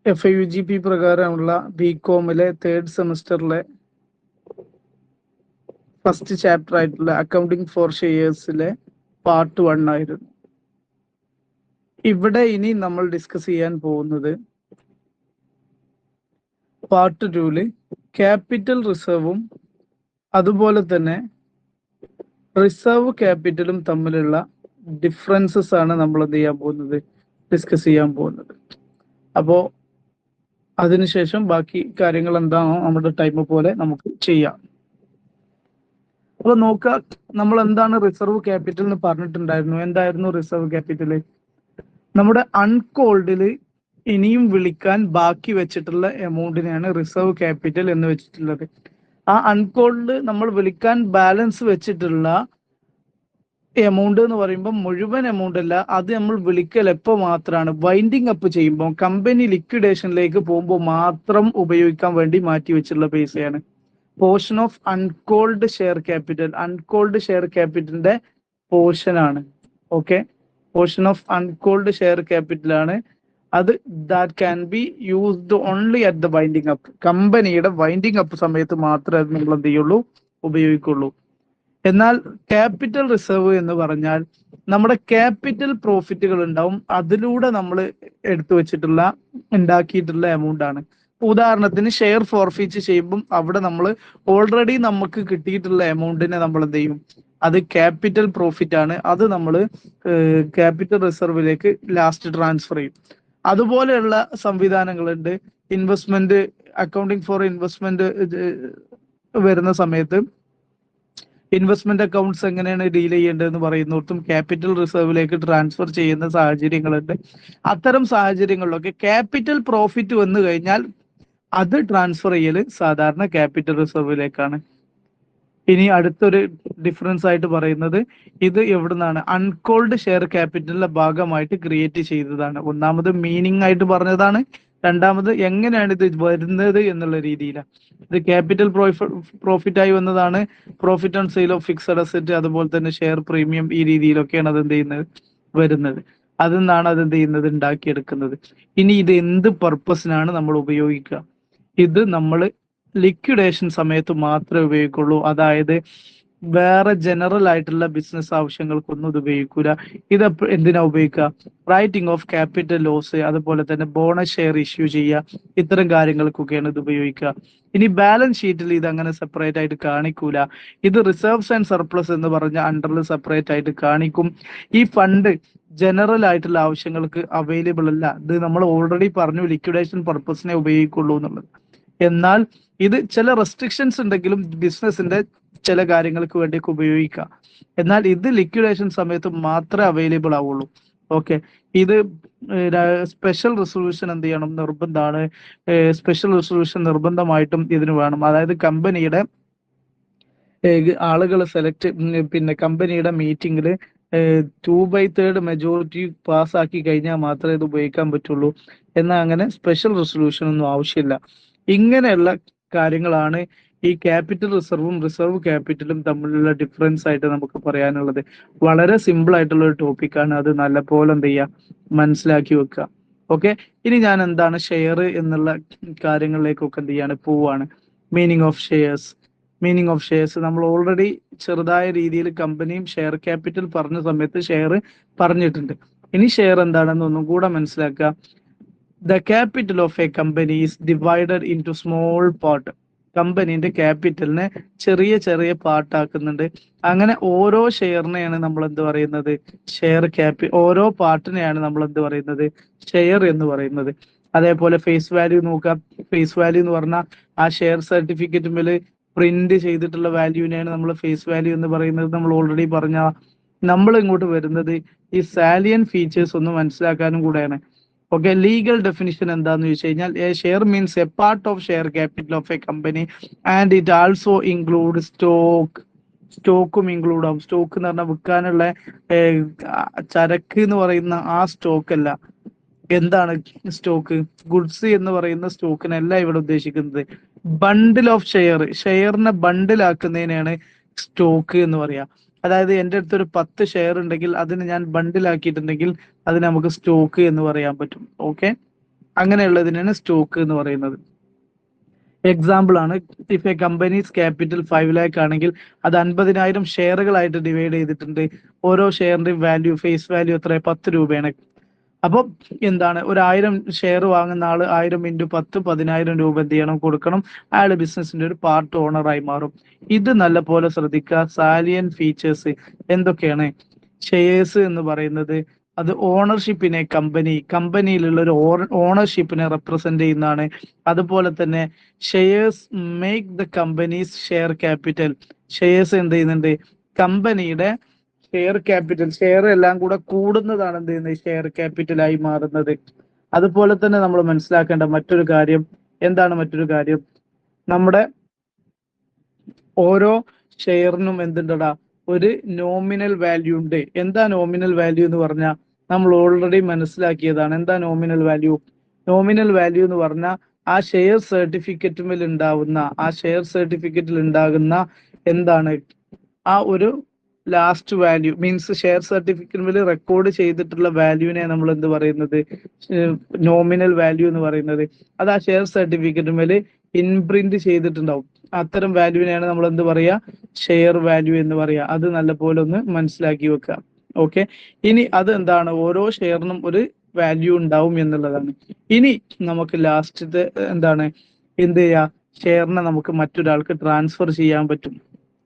FIUGP പ്രകാരമുള്ള BComലെ 3rd സെമസ്റ്ററിലെ first chapter ആയിട്ടുള്ള accounting for ഷെയർസിലെ part 1 ആയിരുന്നു. ഇവിടെ ഇനി നമ്മൾ ഡിസ്കസ് ചെയ്യാൻ പോകുന്നത് പാർട്ട് 2 ക്യാപിറ്റൽ റിസർവും അതുപോലെ തന്നെ റിസർവ് ക്യാപിറ്റലും തമ്മിലുള്ള ഡിഫറൻസസ് ആണ് നമ്മൾ എന്ത് ചെയ്യാൻ പോകുന്നത്, ഡിസ്കസ് ചെയ്യാൻ പോകുന്നത്. അപ്പോൾ അതിനുശേഷം ബാക്കി കാര്യങ്ങൾ എന്താണോ നമ്മുടെ ടൈം പോലെ നമുക്ക് ചെയ്യാം. അപ്പൊ നോക്കുക, നമ്മൾ എന്താണ് റിസർവ് ക്യാപിറ്റൽ എന്ന് പറഞ്ഞിട്ടുണ്ടായിരുന്നു. എന്തായിരുന്നു റിസർവ് ക്യാപിറ്റൽ? നമ്മുടെ അൺകോൾഡിൽ ഇനിയും വിളിക്കാൻ ബാക്കി വെച്ചിട്ടുള്ള എമൗണ്ടിനെയാണ് റിസർവ് ക്യാപിറ്റൽ എന്ന് വെച്ചിട്ടുള്ളത്. ആ അൺകോൾഡ് നമ്മൾ വിളിക്കാൻ ബാലൻസ് വെച്ചിട്ടുള്ള എമൗണ്ട് എന്ന് പറയുമ്പോൾ മുഴുവൻ എമൗണ്ട് അല്ല, അത് നമ്മൾ വിളിക്കൽ എപ്പോൾ മാത്രമാണ്, വൈൻഡിങ് അപ്പ് ചെയ്യുമ്പോൾ കമ്പനി ലിക്വിഡേഷനിലേക്ക് പോകുമ്പോൾ മാത്രം ഉപയോഗിക്കാൻ വേണ്ടി മാറ്റി വെച്ചിട്ടുള്ള പൈസയാണ്. Portion of uncalled share capital, uncalled share ക്യാപിറ്റലിന്റെ പോർഷൻ ആണ്. Okay, portion of uncalled share capital ആണ് അത്. That can be used only at the winding up, കമ്പനിയുടെ വൈൻഡിങ് അപ്പ് സമയത്ത് മാത്രമേ അത് നമ്മൾ എന്ത് ചെയ്യുള്ളൂ, ഉപയോഗിക്കുള്ളൂ. എന്നാൽ ക്യാപിറ്റൽ റിസർവ് എന്ന് പറഞ്ഞാൽ നമ്മുടെ ക്യാപിറ്റൽ പ്രോഫിറ്റുകൾ ഉണ്ടാവും, അതിലൂടെ നമ്മൾ എടുത്തു വെച്ചിട്ടുള്ള ഉണ്ടാക്കിയിട്ടുള്ള എമൗണ്ട് ആണ്. ഉദാഹരണത്തിന് ഷെയർ ഫോർഫീറ്റ് ചെയ്യുമ്പം അവിടെ നമ്മൾ ഓൾറെഡി നമുക്ക് കിട്ടിയിട്ടുള്ള എമൗണ്ടിനെ നമ്മൾ എന്ത് ചെയ്യും, അത് ക്യാപിറ്റൽ പ്രോഫിറ്റ് ആണ്, അത് നമ്മൾ ക്യാപിറ്റൽ റിസർവിലേക്ക് ലാസ്റ്റ് ട്രാൻസ്ഫർ ചെയ്യും. അതുപോലെയുള്ള സംവിധാനങ്ങളുണ്ട്. ഇൻവെസ്റ്റ്മെന്റ്, അക്കൗണ്ടിങ് ഫോർ ഇൻവെസ്റ്റ്മെന്റ് വരുന്ന സമയത്ത് ഇൻവെസ്റ്റ്മെന്റ് അക്കൗണ്ട്സ് എങ്ങനെയാണ് ഡീൽ ചെയ്യേണ്ടതെന്ന് പറയുന്നിടത്തും ക്യാപിറ്റൽ റിസർവിലേക്ക് ട്രാൻസ്ഫർ ചെയ്യുന്ന സാഹചര്യങ്ങളുണ്ട്. അത്തരം സാഹചര്യങ്ങളിലൊക്കെ ക്യാപിറ്റൽ പ്രോഫിറ്റ് വന്നു കഴിഞ്ഞാൽ അത് ട്രാൻസ്ഫർ ചെയ്യൽ സാധാരണ ക്യാപിറ്റൽ റിസർവിലേക്കാണ്. ഇനി അടുത്തൊരു ഡിഫറൻസ് ആയിട്ട് പറയുന്നത്, ഇത് എവിടുന്നാണ്, അൺകോൾഡ് ഷെയർ ക്യാപിറ്റലിന്റെ ഭാഗമായിട്ട് ക്രിയേറ്റ് ചെയ്തതാണ്. ഒന്നാമത് മീനിങ് ആയിട്ട് പറഞ്ഞതാണ്, രണ്ടാമത് എങ്ങനെയാണ് ഇത് വരുന്നത് എന്നുള്ള രീതിയിലാണ്. ഇത് ക്യാപിറ്റൽ പ്രോഫിറ്റ് ആയി വന്നതാണ്, profit on sale of fixed asset, അതുപോലെ തന്നെ ഷെയർ പ്രീമിയം, ഈ രീതിയിലൊക്കെയാണ് അത് എന്ത് ചെയ്യുന്നത്, വരുന്നത്. അതിന്നാണ് അത് എന്ത് ചെയ്യുന്നത്, ഉണ്ടാക്കിയെടുക്കുന്നത്. ഇനി ഇത് എന്ത് പർപ്പസിനാണ് നമ്മൾ ഉപയോഗിക്കുക? ഇത് നമ്മൾ ലിക്വിഡേഷൻ സമയത്ത് മാത്രമേ ഉപയോഗിക്കുള്ളൂ. അതായത് വേറെ ജനറൽ ആയിട്ടുള്ള ബിസിനസ് ആവശ്യങ്ങൾക്കൊന്നും ഇത് ഉപയോഗിക്കൂല. ഇത് എന്തിനാ ഉപയോഗിക്കുക? റൈറ്റിംഗ് ഓഫ് ക്യാപിറ്റൽ ലോസ്, അതുപോലെ തന്നെ ബോണസ് ഷെയർ ഇഷ്യൂ ചെയ്യുക, ഇത്തരം കാര്യങ്ങൾക്കൊക്കെയാണ് ഇത് ഉപയോഗിക്കുക. ഇനി ബാലൻസ് ഷീറ്റിൽ ഇത് അങ്ങനെ സെപ്പറേറ്റ് ആയിട്ട് കാണിക്കൂല. ഇത് റിസർവ്സ് ആൻഡ് സർപ്ലസ് എന്ന് പറഞ്ഞ അണ്ടറിൽ സെപ്പറേറ്റ് ആയിട്ട് കാണിക്കും. ഈ ഫണ്ട് ജനറൽ ആയിട്ടുള്ള ആവശ്യങ്ങൾക്ക് അവൈലബിൾ അല്ല. ഇത് നമ്മൾ ഓൾറെഡി പറഞ്ഞു, ലിക്വിഡേഷൻ പർപ്പസിനെ ഉപയോഗിക്കുള്ളൂ എന്നുള്ളത്. എന്നാൽ ഇത് ചില റെസ്ട്രിക്ഷൻസ് ഉണ്ടെങ്കിലും ബിസിനസിന്റെ ചില കാര്യങ്ങൾക്ക് വേണ്ടിയൊക്കെ ഉപയോഗിക്കാം. എന്നാൽ ഇത് ലിക്വിഡേഷൻ സമയത്ത് മാത്രമേ അവൈലബിൾ ആവുള്ളൂ. ഓക്കെ, ഇത് സ്പെഷ്യൽ റെസൊല്യൂഷൻ എന്ത് ചെയ്യണം, നിർബന്ധമാണ്. സ്പെഷ്യൽ റെസൊല്യൂഷൻ നിർബന്ധമായിട്ടും ഇതിന് വേണം. അതായത് കമ്പനിയുടെ ആളുകൾ സെലക്ട്, പിന്നെ കമ്പനിയുടെ മീറ്റിംഗിൽ 2/3 മെജോറിറ്റി പാസ്സാക്കി കഴിഞ്ഞാൽ മാത്രമേ ഇത് ഉപയോഗിക്കാൻ പറ്റുള്ളൂ. എന്നാൽ അങ്ങനെ സ്പെഷ്യൽ റെസൊല്യൂഷൻ ഒന്നും ആവശ്യമില്ല. ഇങ്ങനെയുള്ള കാര്യങ്ങളാണ് ഈ ക്യാപിറ്റൽ റിസർവും റിസർവ് ക്യാപിറ്റലും തമ്മിലുള്ള ഡിഫറൻസ് ആയിട്ട് നമുക്ക് പറയാനുള്ളത്. വളരെ സിമ്പിൾ ആയിട്ടുള്ള ഒരു ടോപ്പിക്കാണ്, അത് നല്ലപോലെ എന്ത് ചെയ്യുക, മനസ്സിലാക്കി വെക്കുക. ഓക്കെ, ഇനി ഞാൻ എന്താണ് ഷെയർ എന്നുള്ള കാര്യങ്ങളിലേക്കൊക്കെ എന്ത് ചെയ്യാണ്, പോവാണ്. Meaning of shares, meaning of shares നമ്മൾ ഓൾറെഡി ചെറുതായ രീതിയിൽ കമ്പനിയും ഷെയർ ക്യാപിറ്റൽ പറഞ്ഞ സമയത്ത് ഷെയർ പറഞ്ഞിട്ടുണ്ട്. ഇനി ഷെയർ എന്താണെന്ന് ഒന്നും കൂടെ മനസ്സിലാക്കുക. The capital of a company is divided into small part. കമ്പനീന്റെ ക്യാപിറ്റലിനെ ചെറിയ ചെറിയ പാർട്ടാക്കുന്നുണ്ട്. അങ്ങനെ ഓരോ ഷെയറിനെയാണ് നമ്മൾ എന്ത് പറയുന്നത്, ഓരോ പാർട്ടിനെയാണ് നമ്മൾ എന്ത് പറയുന്നത്, ഷെയർ എന്ന് പറയുന്നത്. അതേപോലെ ഫേസ് വാല്യൂ നോക്കാം. ഫേസ് വാല്യൂ എന്ന് പറഞ്ഞാൽ ആ ഷെയർ സർട്ടിഫിക്കറ്റ് മേൽ പ്രിന്റ് ചെയ്തിട്ടുള്ള വാല്യൂവിനെയാണ് നമ്മൾ ഫേസ് വാല്യൂ എന്ന് പറയുന്നത്. നമ്മൾ ഓൾറെഡി പറഞ്ഞ, നമ്മൾ ഇങ്ങോട്ട് വരുന്നത് ഈ സാലിയൻ ഫീച്ചേഴ്സ് ഒന്ന് മനസ്സിലാക്കാനും കൂടെയാണ്. ഓക്കെ, ലീഗൽ ഡെഫിനിഷൻ എന്താന്ന് ചോദിച്ചു കഴിഞ്ഞാൽ, a share means a part of share capital of a company and it also include stock. സ്റ്റോക്കും ഇൻക്ലൂഡ് ആവും. സ്റ്റോക്ക് എന്ന് പറഞ്ഞാൽ വിൽക്കാനുള്ള ചരക്ക് എന്ന് പറയുന്ന ആ സ്റ്റോക്ക് അല്ല. എന്താണ് സ്റ്റോക്ക്? ഗുഡ്സ് എന്ന് പറയുന്ന സ്റ്റോക്കിനല്ല ഇവിടെ ഉദ്ദേശിക്കുന്നത്. ബണ്ടിൽ ഓഫ് ഷെയർ, ഷെയറിനെ ബണ്ടിലാക്കുന്നതിനാണ് സ്റ്റോക്ക് എന്ന് പറയാ. അതായത് എൻ്റെ അടുത്തൊരു 10 ഷെയർ ഉണ്ടെങ്കിൽ അതിന് ഞാൻ ബണ്ടിലാക്കിയിട്ടുണ്ടെങ്കിൽ അതിന് നമുക്ക് സ്റ്റോക്ക് എന്ന് പറയാൻ പറ്റും. ഓക്കെ, അങ്ങനെയുള്ളതിനാണ് സ്റ്റോക്ക് എന്ന് പറയുന്നത്. എക്സാമ്പിൾ ആണ്, if a companies capital 5 lakh ആണെങ്കിൽ അത് 50,000 ഷെയറുകളായിട്ട് ഡിവൈഡ് ചെയ്തിട്ടുണ്ട്. ഓരോ ഷെയറിന്റെയും വാല്യൂ, ഫേസ് വാല്യൂ എത്ര? 10 രൂപയാണ്. അപ്പോൾ എന്താണ്, ഒരു 1000 ഷെയർ വാങ്ങുന്ന ആള് 1000 ഇൻറ്റു 10 10,000 രൂപ എന്ത് ചെയ്യണം? കൊടുക്കണം. അയാൾ ബിസിനസിന്റെ ഒരു പാർട്ട് ഓണറായി മാറും. ഇത് നല്ല പോലെ ശ്രദ്ധിക്കുക. സാലിയൻ ഫീച്ചേഴ്സ് എന്തൊക്കെയാണ്? ഷെയർസ് എന്ന് പറയുന്നത് അത് ഓണർഷിപ്പിനെ, കമ്പനിയിലുള്ള ഒരു ഓണർഷിപ്പിനെ റെപ്രസെന്റ് ചെയ്യുന്നതാണ്. അതുപോലെ തന്നെ shares make the companies share capital. Shares എന്ത് ചെയ്യുന്നുണ്ട്? കമ്പനിയുടെ ഷെയർ ക്യാപിറ്റൽ, ഷെയർ എല്ലാം കൂടെ കൂടുന്നതാണ് എന്ത് ചെയ്യുന്നത്? ഷെയർ ക്യാപിറ്റലായി മാറുന്നത്. അതുപോലെ തന്നെ നമ്മൾ മനസ്സിലാക്കേണ്ട മറ്റൊരു കാര്യം എന്താണ്? മറ്റൊരു കാര്യം, നമ്മുടെ ഓരോ ഷെയറിനും എന്തുണ്ടടാ? ഒരു നോമിനൽ വാല്യൂ ഉണ്ട്. എന്താ നോമിനൽ വാല്യൂ എന്ന് പറഞ്ഞാൽ നമ്മൾ ഓൾറെഡി മനസ്സിലാക്കിയതാണ്. എന്താ നോമിനൽ വാല്യൂ? നോമിനൽ വാല്യൂ എന്ന് പറഞ്ഞാൽ ആ ഷെയർ സർട്ടിഫിക്കറ്റിൽ ഉണ്ടാകുന്ന എന്താണ്? ആ ഒരു ലാസ്റ്റ് വാല്യൂ, മീൻസ് ഷെയർ സർട്ടിഫിക്കറ്റിൽ റെക്കോർഡ് ചെയ്തിട്ടുള്ള വാല്യൂവിനെ നമ്മൾ എന്ത് പറയുന്നത്? നോമിനൽ വാല്യൂ എന്ന് പറയുന്നത്. അത് ആ ഷെയർ സർട്ടിഫിക്കറ്റിൽ ഇൻപ്രിന്റ് ചെയ്തിട്ടുണ്ടാവും. അത്തരം വാല്യൂവിനെയാണ് നമ്മൾ എന്ത് പറയാ? ഷെയർ വാല്യൂ എന്ന് പറയാ. അത് നല്ലപോലെ ഒന്ന് മനസ്സിലാക്കി വെക്കുക. ഓക്കെ, ഇനി അത് എന്താണ്? ഓരോ ഷെയറിനും ഒരു വാല്യൂ ഉണ്ടാവും എന്നുള്ളതാണ്. ഇനി നമുക്ക് ലാസ്റ്റത്തെ എന്താണ്? എന്ത് ചെയ്യാ? ഷെയറിനെ നമുക്ക് മറ്റൊരാൾക്ക് ട്രാൻസ്ഫർ ചെയ്യാൻ പറ്റും.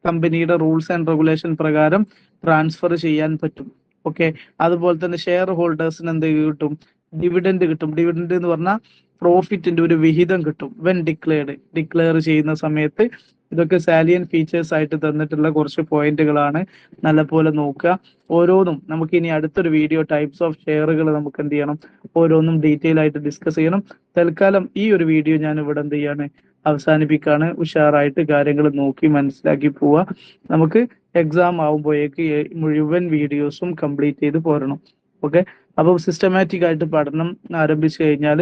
കമ്പനിയുടെ റൂൾസ് ആൻഡ് റെഗുലേഷൻ പ്രകാരം ട്രാൻസ്ഫർ ചെയ്യാൻ പറ്റും. ഓക്കെ, അതുപോലെ തന്നെ ഷെയർ ഹോൾഡേഴ്സിന് എന്ത് കിട്ടും? ഡിവിഡൻഡ് കിട്ടും. ഡിവിഡൻഡ് എന്ന് പറഞ്ഞാൽ പ്രോഫിറ്റിന്റെ ഒരു വിഹിതം കിട്ടും. വെൻ ഡിക്ലെയർ ചെയ്യുന്ന സമയത്ത്. ഇതൊക്കെ സാലിയൻ ഫീച്ചേഴ്സ് ആയിട്ട് തന്നിട്ടുള്ള കുറച്ച് പോയിന്റുകളാണ്. നല്ലപോലെ നോക്കുക. ഓരോന്നും നമുക്ക് ഇനി അടുത്തൊരു വീഡിയോ, ടൈപ്സ് ഓഫ് ഷെയറുകൾ നമുക്ക് എന്ത് ചെയ്യണം? ഓരോന്നും ഡീറ്റെയിൽ ആയിട്ട് ഡിസ്കസ് ചെയ്യണം. തൽക്കാലം ഈ ഒരു വീഡിയോ ഞാൻ ഇവിടെ എന്ത് ചെയ്യാണ്? അവസാനിപ്പിക്കാണ്. ഉഷാറായിട്ട് കാര്യങ്ങൾ നോക്കി മനസ്സിലാക്കി പോവുക. നമുക്ക് എക്സാം ആവുമ്പോഴേക്ക് മുഴുവൻ വീഡിയോസും കംപ്ലീറ്റ് ചെയ്ത് പോരണം. ഓക്കെ, അപ്പോൾ സിസ്റ്റമാറ്റിക് ആയിട്ട് പഠനം ആരംഭിച്ചു കഴിഞ്ഞാൽ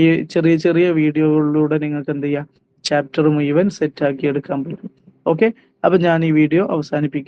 ഈ ചെറിയ ചെറിയ വീഡിയോകളിലൂടെ നിങ്ങൾക്ക് എന്ത് ചെയ്യാം? ചാപ്റ്റർ മുഴുവൻ സെറ്റ് ആക്കി എടുക്കാൻ പറ്റും. ഓക്കെ, അപ്പൊ ഞാൻ ഈ വീഡിയോ അവസാനിപ്പിക്കുക.